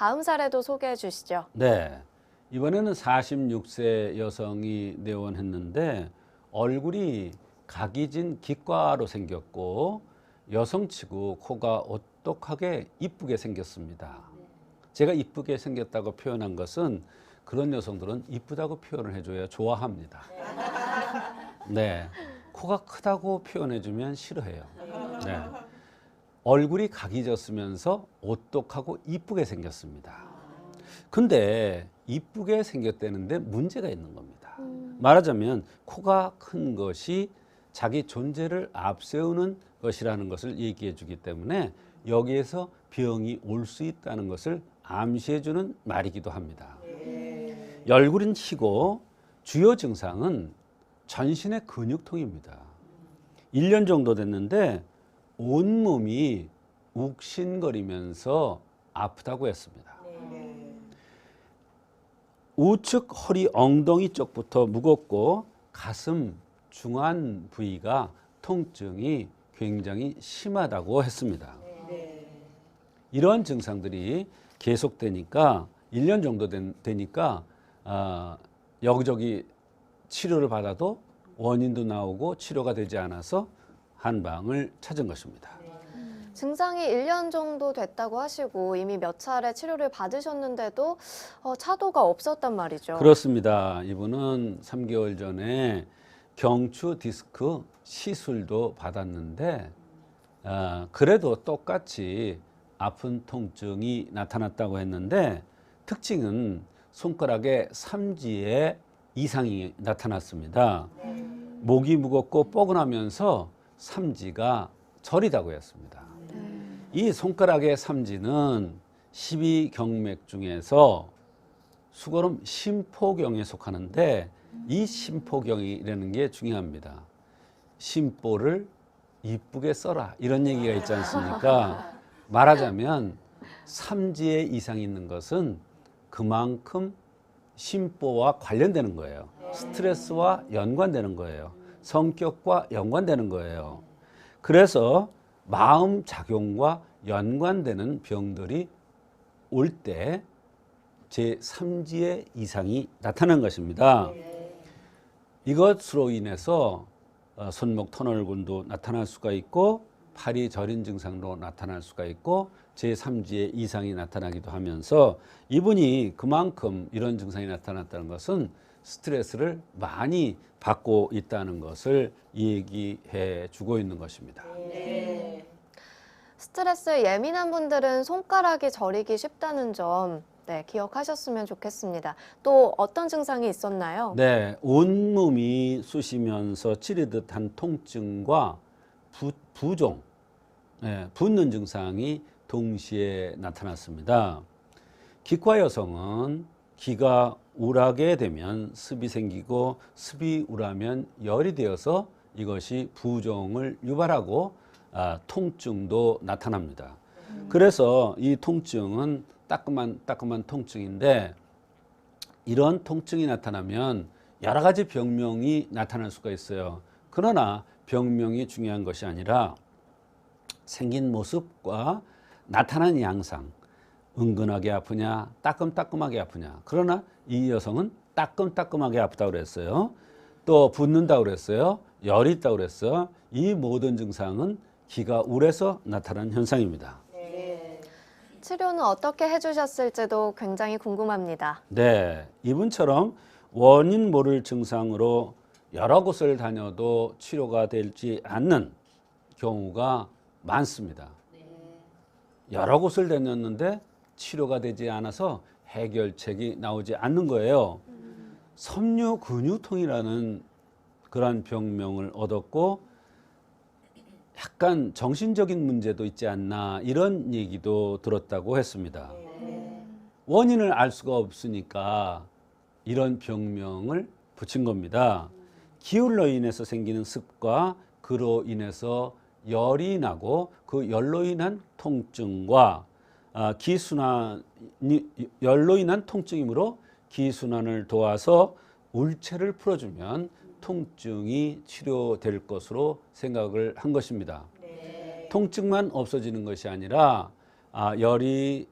다음 사례도 소개해 주시죠. 네. 이번에는 46세 여성이 내원했는데 얼굴이 각이 진 기과로 생겼고 여성치고 코가 오똑하게 이쁘게 생겼습니다. 제가 이쁘게 생겼다고 표현한 것은 그런 여성들은 이쁘다고 표현을 해줘야 좋아합니다. 네. 코가 크다고 표현해주면 싫어해요. 네. 얼굴이 각이 졌으면서 오똑하고 이쁘게 생겼습니다. 근데 이쁘게 생겼다는데 문제가 있는 겁니다. 말하자면 코가 큰 것이 자기 존재를 앞세우는 것이라는 것을 얘기해 주기 때문에 여기에서 병이 올 수 있다는 것을 암시해 주는 말이기도 합니다. 열구는 희고 주요 증상은 전신의 근육통입니다. 1년 정도 됐는데 온몸이 욱신거리면서 아프다고 했습니다. 우측 허리 엉덩이 쪽부터 무겁고 가슴 중안 부위가 통증이 굉장히 심하다고 했습니다. 이런 증상들이 계속되니까 1년 정도 되니까 여기저기 치료를 받아도 원인도 나오고 치료가 되지 않아서 한방을 찾은 것입니다. 증상이 1년 정도 됐다고 하시고 이미 몇 차례 치료를 받으셨는데도 차도가 없었단 말이죠. 그렇습니다. 이분은 3개월 전에 경추 디스크 시술도 받았는데 그래도 똑같이 아픈 통증이 나타났다고 했는데 특징은 손가락의 삼지에 이상이 나타났습니다. 목이 무겁고 뻐근하면서 삼지가 저리다고 했습니다. 이 손가락의 삼지는 12경맥 중에서 수거름 심포경에 속하는데 이 심포경이라는 게 중요합니다. 심보를 이쁘게 써라 이런 얘기가 있지 않습니까? 말하자면 삼지에 이상이 있는 것은 그만큼 심보와 관련되는 거예요. 스트레스와 연관되는 거예요. 성격과 연관되는 거예요. 그래서 마음 작용과 연관되는 병들이 올 때 제3지의 이상이 나타난 것입니다. 이것으로 인해서 손목 터널근도 나타날 수가 있고 팔이 저린 증상도 나타날 수가 있고 제3지의 이상이 나타나기도 하면서 이분이 그만큼 이런 증상이 나타났다는 것은 스트레스를 많이 받고 있다는 것을 얘기해 주고 있는 것입니다. 스트레스에 예민한 분들은 손가락이 저리기 쉽다는 점 기억하셨으면 좋겠습니다. 또 어떤 증상이 있었나요? 네, 온몸이 쑤시면서 찌르듯 한 통증과 부종, 붓는 증상이 동시에 나타났습니다. 기과 여성은 기가 우라게 되면 습이 생기고 습이 우라면 열이 되어서 이것이 부종을 유발하고 통증도 나타납니다. 그래서 이 통증은 따끔한 통증인데 이런 통증이 나타나면 여러 가지 병명이 나타날 수가 있어요. 그러나 병명이 중요한 것이 아니라 생긴 모습과 나타난 양상, 은근하게 아프냐, 따끔따끔하게 아프냐. 그러나 이 여성은 따끔따끔하게 아프다고 그랬어요. 또 붓는다고 그랬어요. 열이 있다고 그랬어요. 이 모든 증상은 기가 울에서 나타난 현상입니다. 치료는 어떻게 해주셨을지도 굉장히 궁금합니다. 네, 이분처럼 원인 모를 증상으로 여러 곳을 다녀도 치료가 되지 않는 경우가 많습니다. 여러 곳을 다녔는데 치료가 되지 않아서 해결책이 나오지 않는 거예요. 섬유 근육통이라는 그런 병명을 얻었고 약간 정신적인 문제도 있지 않나 이런 얘기도 들었다고 했습니다. 원인을 알 수가 없으니까 이런 병명을 붙인 겁니다. 기울로 인해서 생기는 습과 그로 인해서 열이 나고 그 열로 인한 통증과 열로 인한 통증이므로 기순환을 도와서 울체를 풀어주면 통증이 치료될 것으로 생각을 한 것입니다. 통증만 없어지는 것이 아니라 열이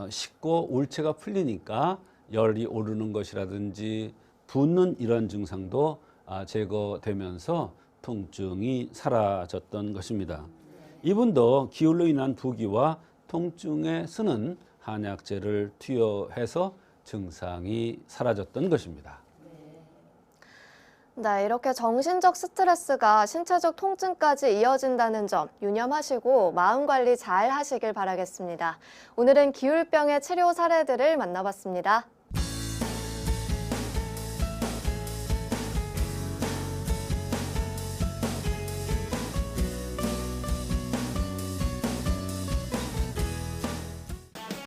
식고 울체가 풀리니까 열이 오르는 것이라든지 붓는 이런 증상도 제거되면서 통증이 사라졌던 것입니다. 이분도 기울로 인한 부기와 통증에 쓰는 한약재를 투여해서 증상이 사라졌던 것입니다. 네, 이렇게 정신적 스트레스가 신체적 통증까지 이어진다는 점 유념하시고 마음 관리 잘 하시길 바라겠습니다. 오늘은 기울병의 치료 사례들을 만나봤습니다.